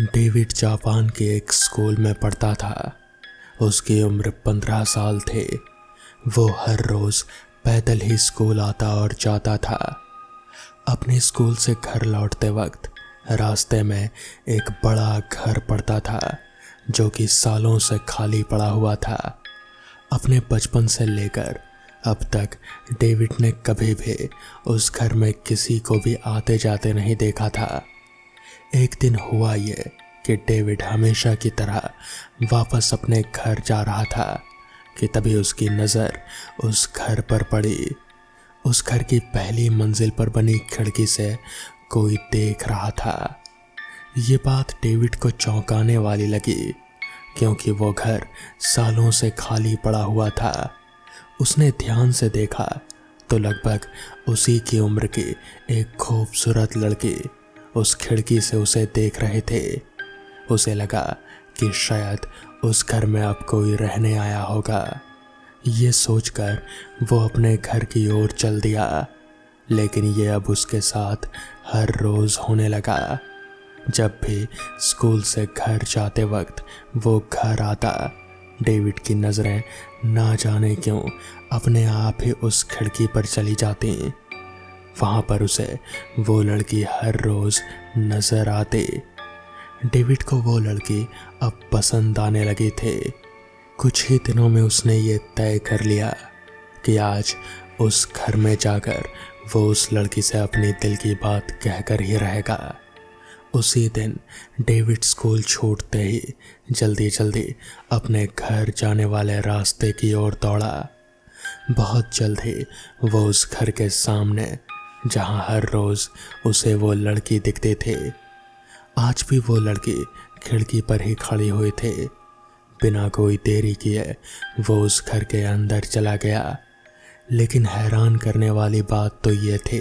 David Japan के एक school में पढ़ता था। उसकी उम्र 15 साल थे। वो हर रोज पैदल ही स्कूल आता और जाता था। अपने स्कूल से घर लौटते वक्त रास्ते में एक बड़ा घर पड़ता था जो कि सालों से खाली पड़ा हुआ था। अपने बचपन से लेकर अब तक डेविड ने कभी भी उस घर में किसी को भी आते जाते नहीं देखा था। एक दिन हुआ ये कि डेविड हमेशा की तरह वापस अपने घर जा रहा था कि तभी उसकी नज़र उस घर पर पड़ी। उस घर की पहली मंजिल पर बनी खिड़की से कोई देख रहा था। ये बात डेविड को चौंकाने वाली लगी क्योंकि वो घर सालों से खाली पड़ा हुआ था। उसने ध्यान से देखा तो लगभग उसी की उम्र की एक खूबसूरत लड़की उस खिड़की से उसे देख रहे थे। उसे लगा कि शायद उस घर में अब कोई रहने आया होगा। ये सोचकर वो अपने घर की ओर चल दिया, लेकिन ये अब उसके साथ हर रोज होने लगा। जब भी स्कूल से घर जाते वक्त वो घर आता, डेविड की नज़रें ना जाने क्यों अपने आप ही उस खिड़की पर चली जाती। वहाँ पर उसे वो लड़की हर रोज नजर आती। डेविड को वो लड़की अब पसंद आने लगी थी। कुछ ही दिनों में उसने ये तय कर लिया कि आज उस घर में जाकर वो उस लड़की से अपनी दिल की बात कहकर ही रहेगा। उसी दिन डेविड स्कूल छूटते ही जल्दी जल्दी अपने घर जाने वाले रास्ते की ओर दौड़ा। बहुत जल्द ही वो उस घर के सामने, जहां हर रोज उसे वो लड़की दिखती थी, आज भी वो लड़की खिड़की पर ही खड़ी हुई थी। बिना कोई देरी किए वो उस घर के अंदर चला गया। लेकिन हैरान करने वाली बात तो ये थी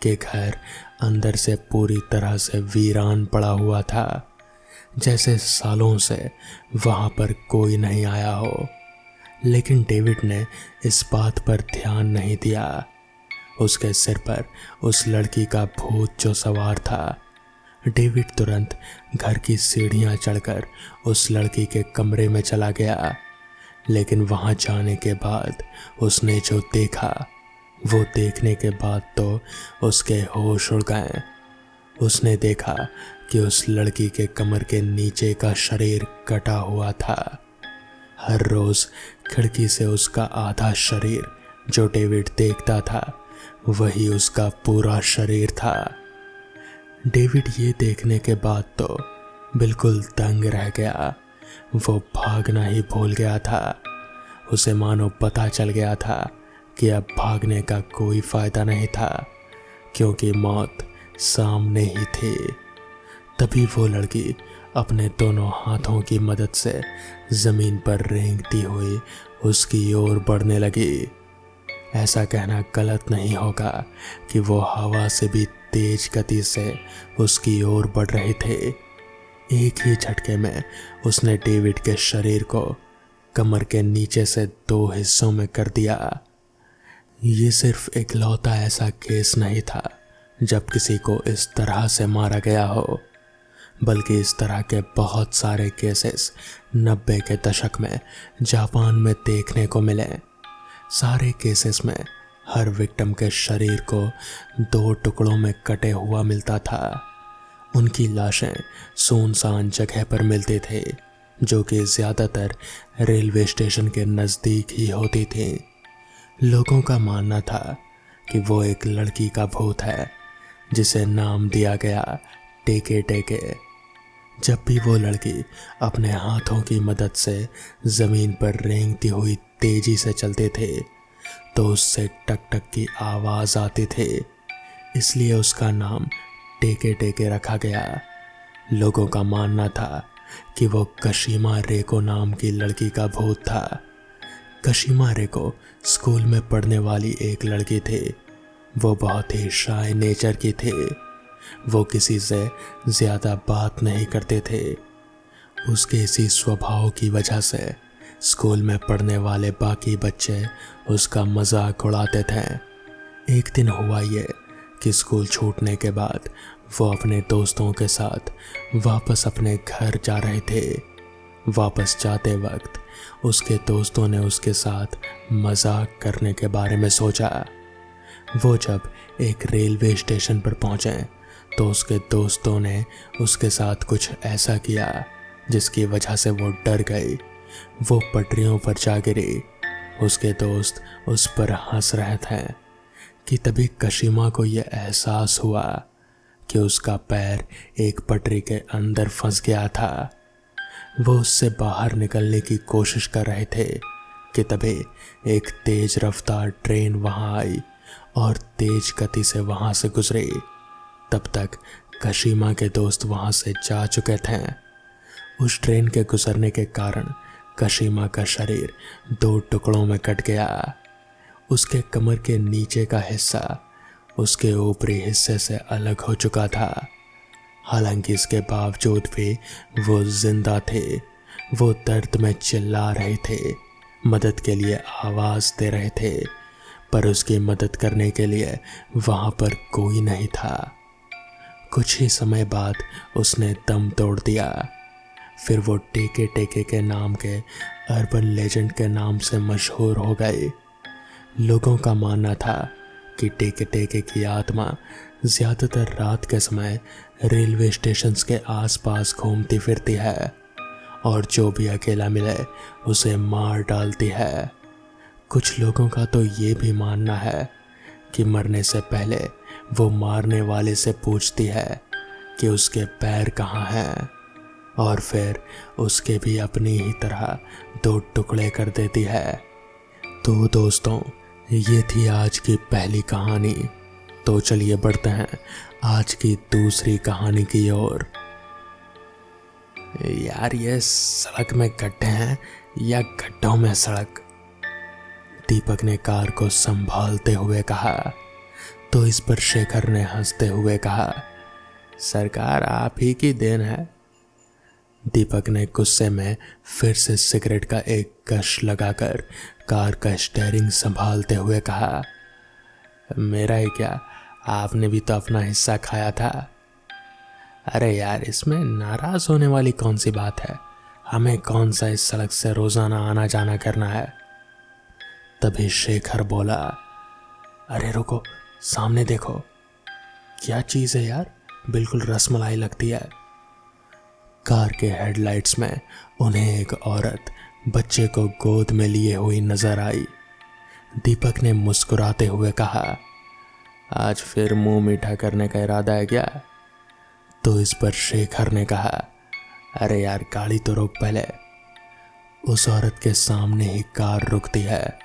कि घर अंदर से पूरी तरह से वीरान पड़ा हुआ था, जैसे सालों से वहां पर कोई नहीं आया हो। लेकिन डेविड ने इस बात पर ध्यान नहीं दिया। उसके सिर पर उस लड़की का भूत जो सवार था। डेविड तुरंत घर की सीढ़ियां चढ़कर उस लड़की के कमरे में चला गया। लेकिन वहां जाने के बाद उसने जो देखा, वो देखने के बाद तो उसके होश उड़ गए। उसने देखा कि उस लड़की के कमर के नीचे का शरीर कटा हुआ था। हर रोज खिड़की से उसका आधा शरीर जो डेविड देखता था, वही उसका पूरा शरीर था। डेविड ये देखने के बाद तो बिल्कुल दंग रह गया। वो भागना ही भूल गया था। उसे मानो पता चल गया था कि अब भागने का कोई फायदा नहीं था, क्योंकि मौत सामने ही थी। तभी वो लड़की अपने दोनों हाथों की मदद से जमीन पर रेंगती हुई उसकी ओर बढ़ने लगी। ऐसा कहना गलत नहीं होगा कि वो हवा से भी तेज गति से उसकी ओर बढ़ रहे थे। एक ही झटके में उसने डेविड के शरीर को कमर के नीचे से 2 हिस्सों में कर दिया। ये सिर्फ इकलौता ऐसा केस नहीं था जब किसी को इस तरह से मारा गया हो, बल्कि इस तरह के बहुत सारे केसेस 90 के दशक में जापान में देखने को मिले। सारे केसेस में हर विक्टिम के शरीर को 2 टुकड़ों में कटे हुआ मिलता था। उनकी लाशें सुनसान जगह पर मिलती थी, जो कि ज़्यादातर रेलवे स्टेशन के नज़दीक ही होती थी। लोगों का मानना था कि वो एक लड़की का भूत है जिसे नाम दिया गया टेके टेके। जब भी वो लड़की अपने हाथों की मदद से ज़मीन पर रेंगती हुई तेजी से चलते थे तो उससे टक टक की आवाज़ आती थी, इसलिए उसका नाम टेके टेके रखा गया। लोगों का मानना था कि वो कशिमा रेको नाम की लड़की का भूत था। कशिमा रेको स्कूल में पढ़ने वाली एक लड़की थी। वो बहुत ही शाय नेचर की थी। वो किसी से ज़्यादा बात नहीं करते थे। उसके इसी स्वभाव की वजह से स्कूल में पढ़ने वाले बाकी बच्चे उसका मजाक उड़ाते थे। एक दिन हुआ ये कि स्कूल छूटने के बाद वो अपने दोस्तों के साथ वापस अपने घर जा रहे थे। वापस जाते वक्त उसके दोस्तों ने उसके साथ मजाक करने के बारे में सोचा। वो जब एक रेलवे स्टेशन पर पहुंचे तो उसके दोस्तों ने उसके साथ कुछ ऐसा किया जिसकी वजह से वो डर गई। वो पटरियों पर जा गिरी। उसके दोस्त उस पर हंस रहे थे कि तभी कशिमा को यह एहसास हुआ कि उसका पैर एक पटरी के अंदर फंस गया था। वो उससे बाहर निकलने की कोशिश कर रहे थे कि तभी एक तेज रफ्तार ट्रेन वहां आई और तेज गति से वहां से गुजरी। तब तक कशिमा के दोस्त वहां से जा चुके थे। उस ट्रेन के गुजरने के कारण कशिमा का शरीर 2 टुकड़ों में कट गया। उसके कमर के नीचे का हिस्सा उसके ऊपरी हिस्से से अलग हो चुका था। हालांकि इसके बावजूद भी वो जिंदा थे। वो दर्द में चिल्ला रहे थे, मदद के लिए आवाज दे रहे थे, पर उसकी मदद करने के लिए वहां पर कोई नहीं था। कुछ ही समय बाद उसने दम तोड़ दिया। फिर वो टेके टेके के नाम के अर्बन लेजेंड के नाम से मशहूर हो गए। लोगों का मानना था कि टेके टेके की आत्मा ज्यादातर रात के समय रेलवे स्टेशंस के आसपास घूमती फिरती है और जो भी अकेला मिले उसे मार डालती है। कुछ लोगों का तो ये भी मानना है कि मरने से पहले वो मारने वाले से पूछती है कि उसके पैर कहाँ हैं और फिर उसके भी अपनी ही तरह 2 टुकड़े कर देती है। तो दोस्तों, ये थी आज की पहली कहानी। तो चलिए बढ़ते हैं आज की दूसरी कहानी की ओर। यार, ये सड़क में गड्ढे हैं या गड्ढों में सड़क? दीपक ने कार को संभालते हुए कहा। तो इस पर शेखर ने हंसते हुए कहा, सरकार आप ही की देन है। दीपक ने गुस्से में फिर से सिगरेट का एक कश लगाकर कार का स्टीयरिंग संभालते हुए कहा, मेरा ही क्या, आपने भी तो अपना हिस्सा खाया था। अरे यार, इसमें नाराज होने वाली कौन सी बात है? हमें कौन सा इस सड़क से रोजाना आना जाना करना है? तभी शेखर बोला, अरे रुको, सामने देखो। क्या चीज है यार, बिल्कुल रसमलाई लगती है। कार के हेडलाइट्स में उन्हें एक औरत बच्चे को गोद में लिए हुई नजर आई। दीपक ने मुस्कुराते हुए कहा, आज फिर मुंह मीठा करने का इरादा है क्या? तो इस पर शेखर ने कहा, अरे यार गाड़ी तो रोक पहले। उस औरत के सामने ही कार रुकती है।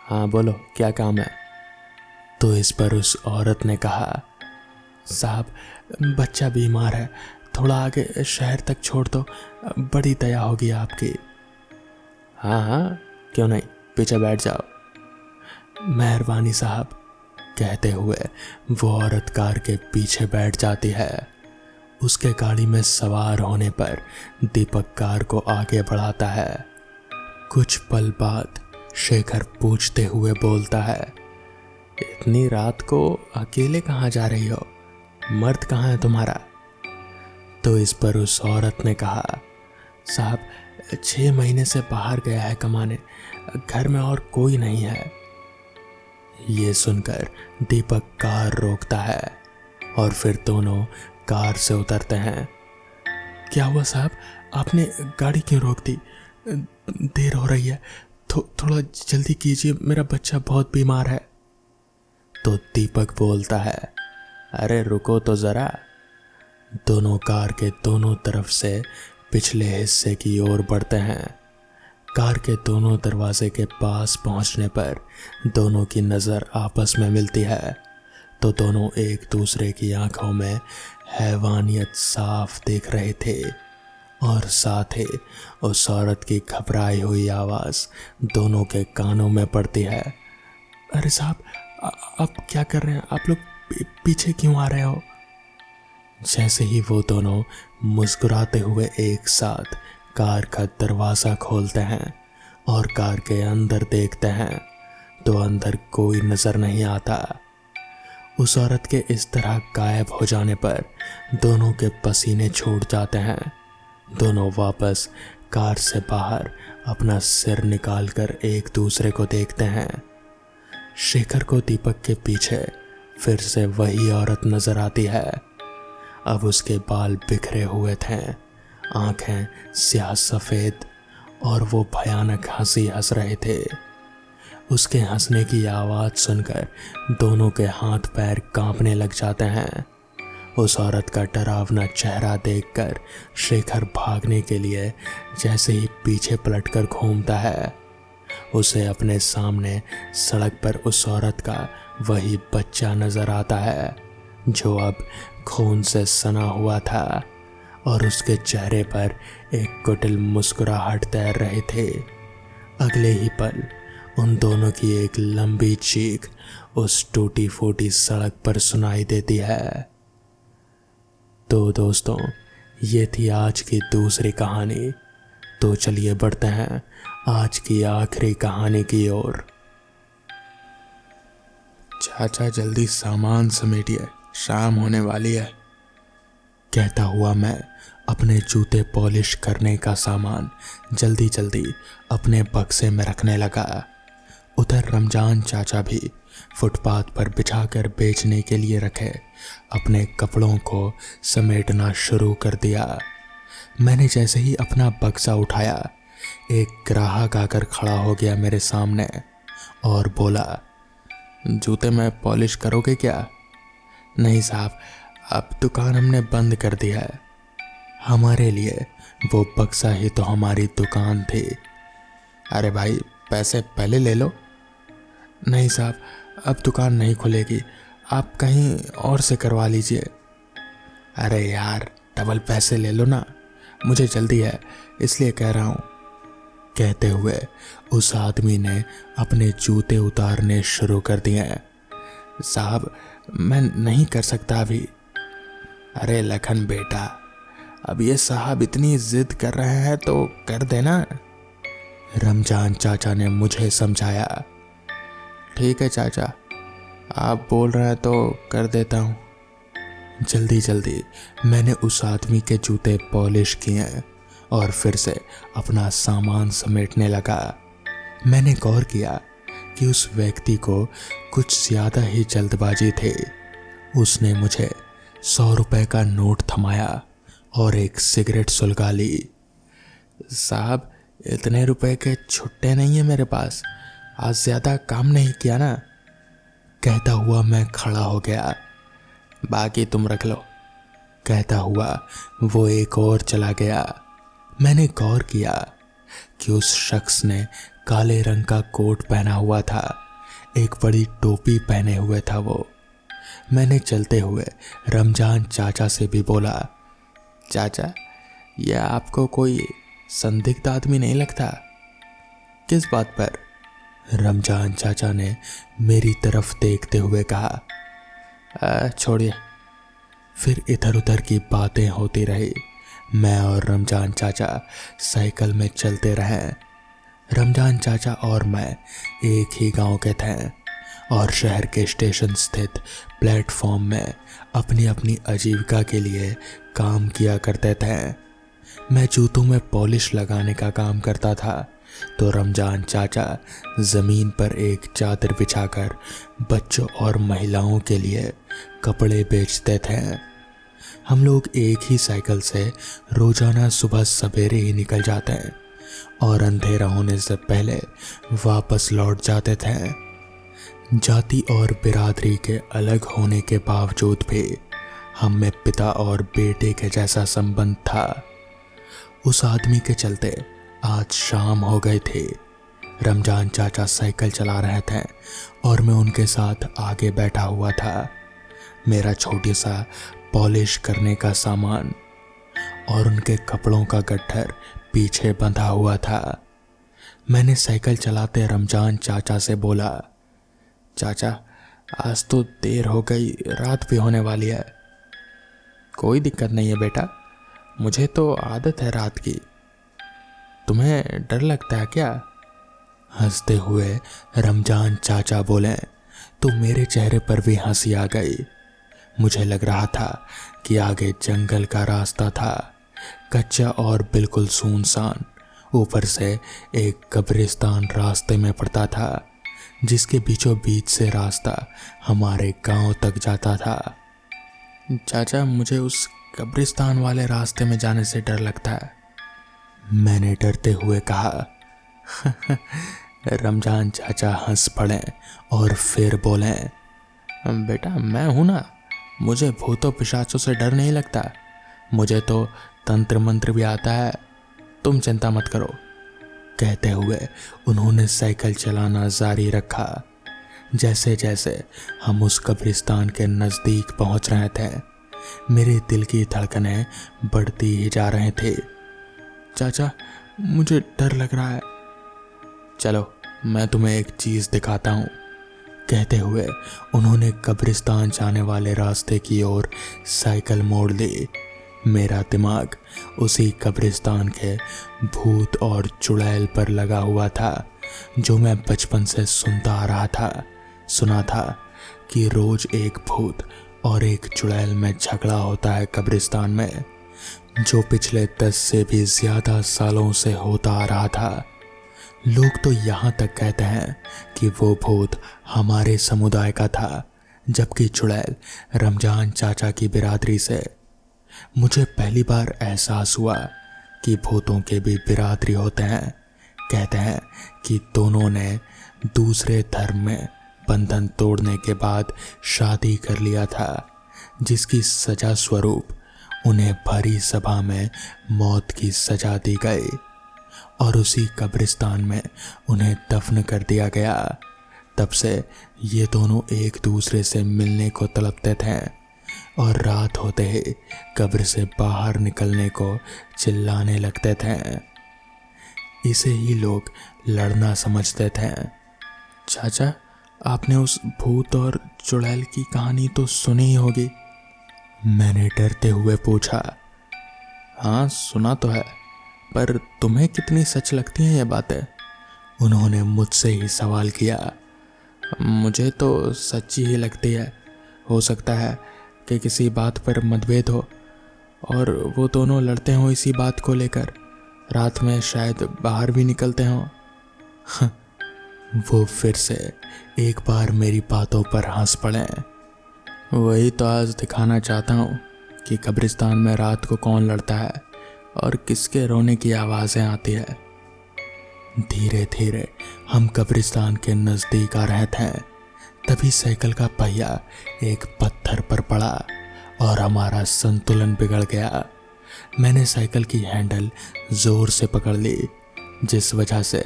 हाँ बोलो, क्या काम है? तो इस पर उस औरत ने कहा, साहब बच्चा बीमार है, थोड़ा आगे शहर तक छोड़ दो, बड़ी दया होगी आपकी। हाँ हाँ, क्यों नहीं, पीछे बैठ जाओ। मेहरबानी साहब, कहते हुए वो औरत कार के पीछे बैठ जाती है। उसके गाड़ी में सवार होने पर दीपक कार को आगे बढ़ाता है। कुछ पल बाद शेखर पूछते हुए बोलता है, इतनी रात को अकेले कहाँ जा रही हो? मर्द कहाँ है तुम्हारा? तो इस पर उस औरत ने कहा, साहब 6 महीने से बाहर गया है कमाने, घर में और कोई नहीं है। ये सुनकर दीपक कार रोकता है और फिर दोनों कार से उतरते हैं। क्या हुआ साहब, आपने गाड़ी क्यों रोक दी? देर हो रही है, थोड़ा जल्दी कीजिए, मेरा बच्चा बहुत बीमार है। तो दीपक बोलता है, अरे रुको तो जरा। दोनों कार के दोनों तरफ से पिछले हिस्से की ओर बढ़ते हैं। कार के दोनों दरवाजे के पास पहुंचने पर दोनों की नज़र आपस में मिलती है तो दोनों एक दूसरे की आंखों में हैवानियत साफ देख रहे थे और साथ ही उस औरत की घबराई हुई आवाज़ दोनों के कानों में पड़ती है, अरे साहब आप क्या कर रहे हैं? आप लोग पीछे क्यों आ रहे हो? जैसे ही वो दोनों मुस्कुराते हुए एक साथ कार का दरवाज़ा खोलते हैं और कार के अंदर देखते हैं तो अंदर कोई नज़र नहीं आता। उस औरत के इस तरह गायब हो जाने पर दोनों के पसीने छूट जाते हैं। दोनों वापस कार से बाहर अपना सिर निकालकर एक दूसरे को देखते हैं। शेखर को दीपक के पीछे फिर से वही औरत नजर आती है। अब उसके बाल बिखरे हुए थे, आंखें स्याह सफेद, और वो भयानक हंसी हंस रहे थे। उसके हंसने की आवाज सुनकर दोनों के हाथ पैर कांपने लग जाते हैं। उस औरत का डरावना चेहरा देखकर शेखर भागने के लिए जैसे ही पीछे पलटकर घूमता है, उसे अपने सामने सड़क पर उस औरत का वही बच्चा नजर आता है जो अब खून से सना हुआ था, और उसके चेहरे पर एक कुटिल मुस्कुराहट तैर रहे थे। अगले ही पल उन दोनों की एक लंबी चीख उस टूटी फूटी सड़क पर सुनाई देती है। तो दोस्तों, ये थी आज की दूसरी कहानी। तो चलिए बढ़ते हैं आज की आखिरी कहानी की ओर। चाचा जल्दी सामान समेटिए, शाम होने वाली है, कहता हुआ मैं अपने जूते पॉलिश करने का सामान जल्दी जल्दी अपने बक्से में रखने लगा। उधर रमजान चाचा भी फुटपाथ पर बिछाकर बेचने के लिए रखे अपने कपड़ों को समेटना शुरू कर दिया। मैंने जैसे ही अपना बक्सा उठाया, एक ग्राहक आकर खड़ा हो गया मेरे सामने और बोला, जूते में पॉलिश करोगे क्या? नहीं साहब, अब दुकान हमने बंद कर दिया है। हमारे लिए वो बक्सा ही तो हमारी दुकान थी। अरे भाई, पैसे पहले ले लो। नहीं साहब, अब दुकान नहीं खुलेगी, आप कहीं और से करवा लीजिए। अरे यार, डबल पैसे ले लो ना, मुझे जल्दी है इसलिए कह रहा हूँ। कहते हुए उस आदमी ने अपने जूते उतारने शुरू कर दिए। साहब, मैं नहीं कर सकता अभी। अरे लखन बेटा, अब ये साहब इतनी जिद कर रहे हैं तो कर देना। रमजान चाचा ने मुझे समझाया। ठीक है चाचा, आप बोल रहे हैं तो कर देता हूँ। जल्दी जल्दी मैंने उस आदमी के जूते पॉलिश किए और फिर से अपना सामान समेटने लगा। मैंने गौर किया कि उस व्यक्ति को कुछ ज्यादा ही जल्दबाजी थी। उसने मुझे 100 रुपए का नोट थमाया और एक सिगरेट सुलगा ली। साहब, इतने रुपए के छुट्टे नहीं है मेरे पास, आज ज्यादा काम नहीं किया ना। कहता हुआ मैं खड़ा हो गया। बाकी तुम रख लो, कहता हुआ वो एक और चला गया। मैंने गौर किया कि उस शख्स ने काले रंग का कोट पहना हुआ था, एक बड़ी टोपी पहने हुए था वो। मैंने चलते हुए रमजान चाचा से भी बोला, चाचा, यह आपको कोई संदिग्ध आदमी नहीं लगता? किस बात पर? रमजान चाचा ने मेरी तरफ देखते हुए कहा, छोड़िए। फिर इधर उधर की बातें होती रही। मैं और रमजान चाचा साइकिल में चलते रहे। रमजान चाचा और मैं एक ही गांव के थे और शहर के स्टेशन स्थित प्लेटफॉर्म में अपनी अपनी आजीविका के लिए काम किया करते थे। मैं जूतों में पॉलिश लगाने का काम करता था तो रमजान चाचा जमीन पर एक चादर बिछाकर बच्चों और महिलाओं के लिए कपड़े बेचते थे। हम लोग एक ही साइकिल से रोजाना सुबह सवेरे ही निकल जाते हैं और अंधेरा होने से पहले वापस लौट जाते थे। जाति और बिरादरी के अलग होने के बावजूद भी हम में पिता और बेटे के जैसा संबंध था। उस आदमी के चलते आज शाम हो गई थी। रमजान चाचा साइकिल चला रहे थे और मैं उनके साथ आगे बैठा हुआ था। मेरा छोटी सा पॉलिश करने का सामान और उनके कपड़ों का गट्ठर पीछे बंधा हुआ था। मैंने साइकिल चलाते रमजान चाचा से बोला, चाचा, आज तो देर हो गई, रात भी होने वाली है। कोई दिक्कत नहीं है बेटा, मुझे तो आदत है रात की। तुम्हें डर लगता है क्या? हंसते हुए रमजान चाचा बोले तो मेरे चेहरे पर भी हंसी आ गई। मुझे लग रहा था कि आगे जंगल का रास्ता था, कच्चा और बिल्कुल सुनसान। ऊपर से एक कब्रिस्तान रास्ते में पड़ता था, जिसके बीचों बीच से रास्ता हमारे गांव तक जाता था। चाचा, मुझे उस कब्रिस्तान वाले रास्ते में जाने से डर लगता है, मैंने डरते हुए कहा। रमजान चाचा हंस पड़े और फिर बोले, बेटा मैं हूं ना, मुझे भूतों पिशाचों से डर नहीं लगता, मुझे तो तंत्र मंत्र भी आता है, तुम चिंता मत करो। कहते हुए उन्होंने साइकिल चलाना जारी रखा। जैसे जैसे हम उस कब्रिस्तान के नज़दीक पहुंच रहे थे, मेरे दिल की धड़कनें बढ़ती ही जा रहे थे। चाचा, मुझे डर लग रहा है। चलो मैं तुम्हें एक चीज़ दिखाता हूँ। कहते हुए उन्होंने कब्रिस्तान जाने वाले रास्ते की ओर साइकिल मोड़ ली। मेरा दिमाग उसी कब्रिस्तान के भूत और चुड़ैल पर लगा हुआ था, जो मैं बचपन से सुनता आ रहा था। सुना था कि रोज एक भूत और एक चुड़ैल में झगड़ा होता है कब्रिस्तान में, जो पिछले 10 से भी ज़्यादा सालों से होता आ रहा था। लोग तो यहाँ तक कहते हैं कि वो भूत हमारे समुदाय का था, जबकि चुड़ैल रमजान चाचा की बिरादरी से। मुझे पहली बार एहसास हुआ कि भूतों के भी बिरादरी होते हैं। कहते हैं कि दोनों ने दूसरे धर्म में बंधन तोड़ने के बाद शादी कर लिया था, जिसकी सजा स्वरूप उन्हें भरी सभा में मौत की सजा दी गई और उसी कब्रिस्तान में उन्हें दफन कर दिया गया। तब से ये दोनों एक दूसरे से मिलने को तड़पते थे और रात होते ही कब्र से बाहर निकलने को चिल्लाने लगते थे। इसे ही लोग लड़ना समझते थे। चाचा, आपने उस भूत और चुड़ैल की कहानी तो सुनी ही होगी, मैंने डरते हुए पूछा। हाँ सुना तो है, पर तुम्हें कितनी सच लगती हैं ये बातें? उन्होंने मुझसे ही सवाल किया। मुझे तो सच्ची ही लगती है। हो सकता है कि किसी बात पर मतभेद हो और वो दोनों लड़ते हों इसी बात को लेकर, रात में शायद बाहर भी निकलते हों। वो फिर से एक बार मेरी बातों पर हंस पड़े। वही तो आज दिखाना चाहता हूँ कि कब्रिस्तान में रात को कौन लड़ता है और किसके रोने की आवाज़ें आती है। धीरे धीरे हम कब्रिस्तान के नज़दीक आ रहे थे, तभी साइकिल का पहिया एक पत्थर पर पड़ा और हमारा संतुलन बिगड़ गया। मैंने साइकिल की हैंडल ज़ोर से पकड़ ली, जिस वजह से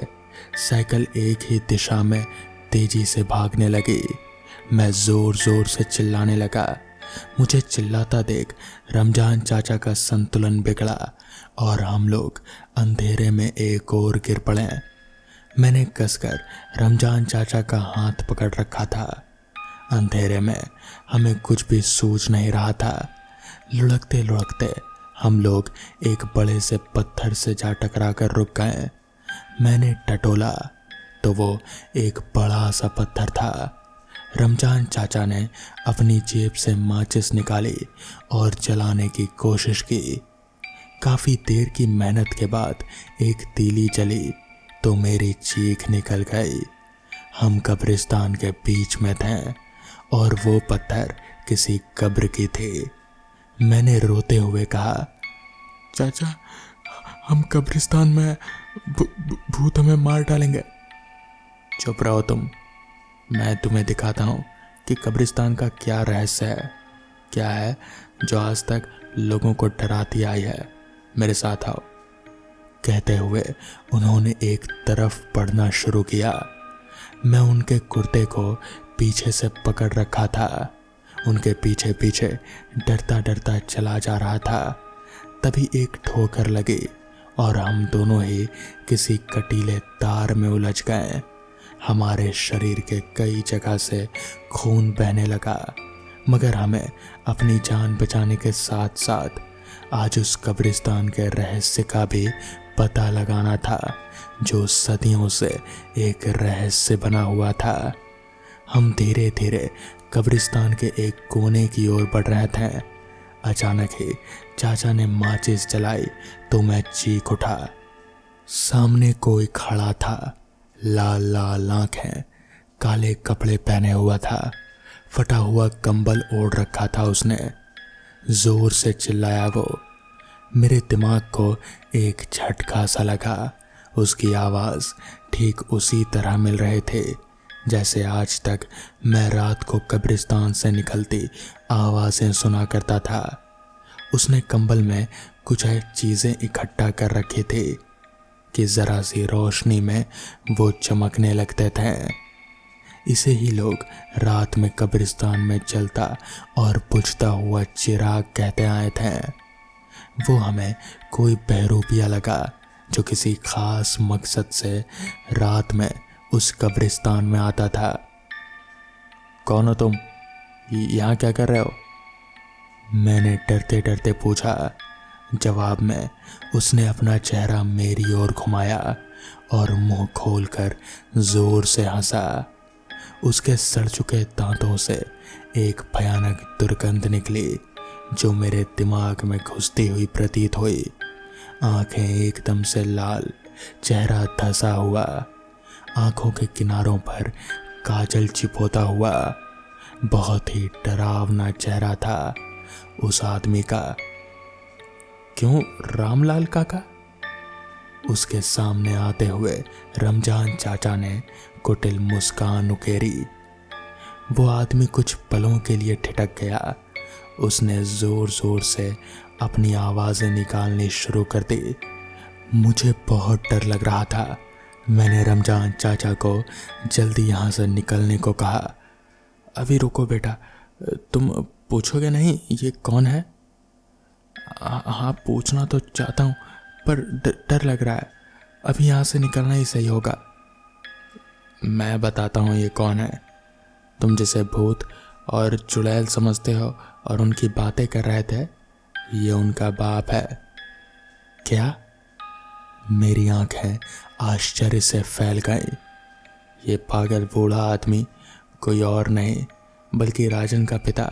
साइकिल एक ही दिशा में तेजी से भागने लगी। मैं ज़ोर ज़ोर से चिल्लाने लगा। मुझे चिल्लाता देख रमजान चाचा का संतुलन बिगड़ा और हम लोग अंधेरे में एक और गिर पड़े। मैंने कसकर रमजान चाचा का हाथ पकड़ रखा था। अंधेरे में हमें कुछ भी सूझ नहीं रहा था। लुढ़कते लुढ़कते हम लोग एक बड़े से पत्थर से जा टकरा कर रुक गए। मैंने टटोला तो वो एक बड़ा सा पत्थर था। रमजान चाचा ने अपनी जेब से माचिस निकाली और जलाने की कोशिश की। काफ़ी देर की मेहनत के बाद एक तीली जली तो मेरी चीख निकल गई। हम कब्रिस्तान के बीच में थे और वो पत्थर किसी कब्र की थी। मैंने रोते हुए कहा, चाचा, हम कब्रिस्तान में भूत हमें मार डालेंगे। चुप रहो तुम, मैं तुम्हें दिखाता हूँ कि कब्रिस्तान का क्या रहस्य है, क्या है जो आज तक लोगों को डराती आई है। मेरे साथ आओ। कहते हुए उन्होंने एक तरफ बढ़ना शुरू किया। मैं उनके कुर्ते को पीछे से पकड़ रखा था, उनके पीछे पीछे डरता डरता चला जा रहा था। तभी एक ठोकर लगी और हम दोनों ही किसी कटीले तार में उलझ गए। हमारे शरीर के कई जगह से खून बहने लगा, मगर हमें अपनी जान बचाने के साथ साथ आज उस कब्रिस्तान के रहस्य का भी पता लगाना था, जो सदियों से एक रहस्य बना हुआ था। हम धीरे धीरे कब्रिस्तान के एक कोने की ओर बढ़ रहे थे। अचानक ही चाचा ने माचिस जलाई तो मैं चीख उठा। सामने कोई खड़ा था, लाल लाल आंखें, काले कपड़े पहने हुआ था, फटा हुआ कंबल ओढ़ रखा था उसने। जोर से चिल्लाया वो। मेरे दिमाग को एक झटका सा लगा। उसकी आवाज़ ठीक उसी तरह मिल रहे थे जैसे आज तक मैं रात को कब्रिस्तान से निकलती आवाज़ें सुना करता था। उसने कंबल में कुछ चीज़ें इकट्ठा कर रखी थी कि ज़रा सी रोशनी में वो चमकने लगते थे। इसे ही लोग रात में कब्रिस्तान में जलता और बुझता हुआ चिराग कहते आए थे। वो हमें कोई बहरूपिया लगा जो किसी खास मकसद से रात में उस कब्रिस्तान में आता था। कौन हो तुम? यहाँ क्या कर रहे हो? मैंने डरते डरते पूछा। जवाब में उसने अपना चेहरा मेरी ओर घुमाया और मुंह खोलकर जोर से हंसा। उसके सड़ चुके दांतों से एक भयानक दुर्गंध निकली जो मेरे दिमाग में घुसती हुई प्रतीत हुई। आंखें एकदम से लाल, चेहरा धंसा हुआ, आंखों के किनारों पर काजल चिपौता हुआ। बहुत ही डरावना चेहरा था उस आदमी का। क्यों रामलाल काका? उसके सामने आते हुए रमजान चाचा ने कुटिल मुस्कान उकेरी। वो आदमी कुछ पलों के लिए ठिठक गया। उसने जोर जोर से अपनी आवाज़ें निकालनी शुरू कर दी। मुझे बहुत डर लग रहा था। मैंने रमजान चाचा को जल्दी यहाँ से निकलने को कहा। अभी रुको बेटा, तुम पूछोगे नहीं ये कौन है? हाँ पूछना तो चाहता हूँ पर डर लग रहा है। अभी यहाँ से निकलना ही सही होगा। मैं बताता हूँ ये कौन है। तुम जिसे भूत और चुड़ैल समझते हो और उनकी बातें कर रहे थे, ये उनका बाप है। क्या? मेरी आंखें आश्चर्य से फैल गईं। ये पागल बूढ़ा आदमी कोई और नहीं बल्कि राजन का पिता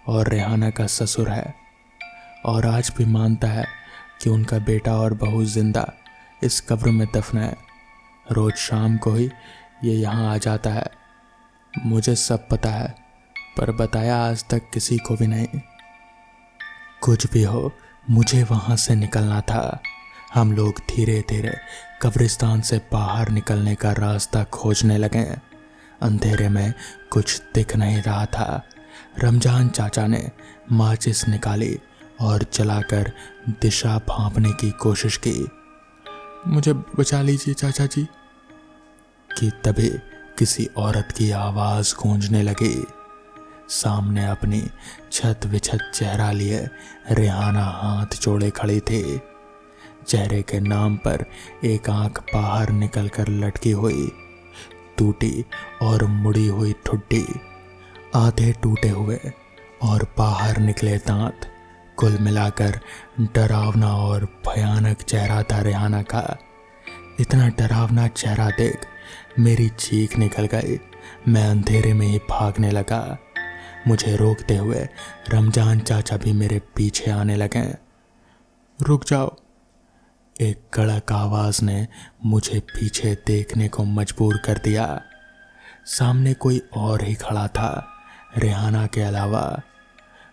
और रेहाना का ससुर है, और आज भी मानता है कि उनका बेटा और बहू जिंदा इस कब्र में दफन है। रोज शाम को ही ये यहाँ आ जाता है। मुझे सब पता है पर बताया आज तक किसी को भी नहीं। कुछ भी हो, मुझे वहाँ से निकलना था। हम लोग धीरे धीरे कब्रिस्तान से बाहर निकलने का रास्ता खोजने लगे। अंधेरे में कुछ दिख नहीं रहा था। रमजान चाचा ने माचिस निकाली और जलाकर दिशा भांपने की कोशिश की। मुझे बचा लीजिए चाचा जी। कि तभी किसी औरत की आवाज़ गूंजने लगी। सामने अपनी छत विछत चेहरा लिए रेहाना हाथ जोड़े खड़ी थी। चेहरे के नाम पर एक आंख बाहर निकलकर लटकी हुई, टूटी और मुड़ी हुई ठुड्डी, आधे टूटे हुए और बाहर निकले दांत, कुल मिलाकर डरावना और भयानक चेहरा था रेहाना का। इतना डरावना चेहरा देख मेरी चीख निकल गई। मैं अंधेरे में ही भागने लगा। मुझे रोकते हुए रमजान चाचा भी मेरे पीछे आने लगे। रुक जाओ, एक कड़क आवाज ने मुझे पीछे देखने को मजबूर कर दिया। सामने कोई और ही खड़ा था, रेहाना के अलावा।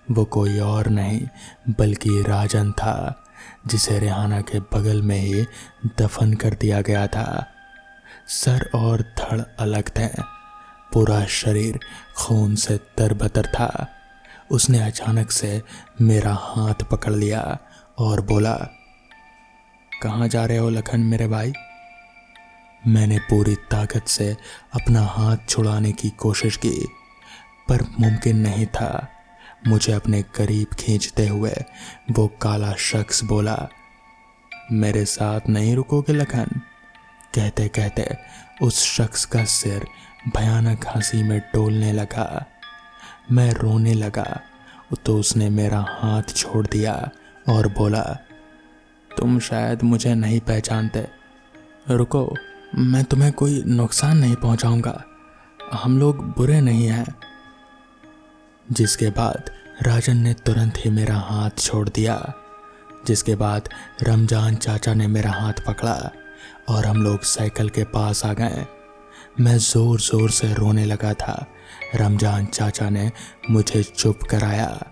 वो कोई और नहीं बल्कि राजन था, जिसे रेहाना के बगल में ही दफन कर दिया गया था। सर और धड़ अलग थे, पूरा शरीर खून से तरबतर था। उसने अचानक से मेरा हाथ पकड़ लिया और बोला, कहाँ जा रहे हो लखन मेरे भाई? मैंने पूरी ताकत से अपना हाथ छुड़ाने की कोशिश की पर मुमकिन नहीं था। मुझे अपने करीब खींचते हुए वो काला शख्स बोला, मेरे साथ नहीं रुकोगे लखन? कहते कहते उस शख्स का सिर भयानक हंसी में डोलने लगा। मैं रोने लगा तो उसने मेरा हाथ छोड़ दिया और बोला, तुम शायद मुझे नहीं पहचानते। रुको, मैं तुम्हें कोई नुकसान नहीं पहुंचाऊंगा। हम लोग बुरे नहीं हैं। जिसके बाद राजन ने तुरंत ही मेरा हाथ छोड़ दिया। जिसके बाद रमजान चाचा ने मेरा हाथ पकड़ा और हम लोग साइकिल के पास आ गए। मैं ज़ोर ज़ोर से रोने लगा था। रमजान चाचा ने मुझे चुप कराया।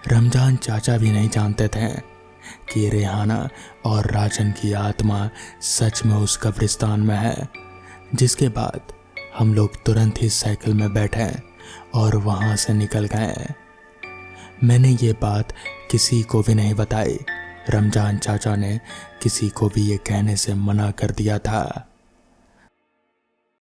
रमजान चाचा भी नहीं जानते थे कि रेहाना और राजन की आत्मा सच में उस कब्रिस्तान में है। जिसके बाद हम लोग तुरंत ही साइकिल में बैठे और वहाँ से निकल गए। मैंने ये बात किसी को भी नहीं बताई। रमजान चाचा ने किसी को भी ये कहने से मना कर दिया था।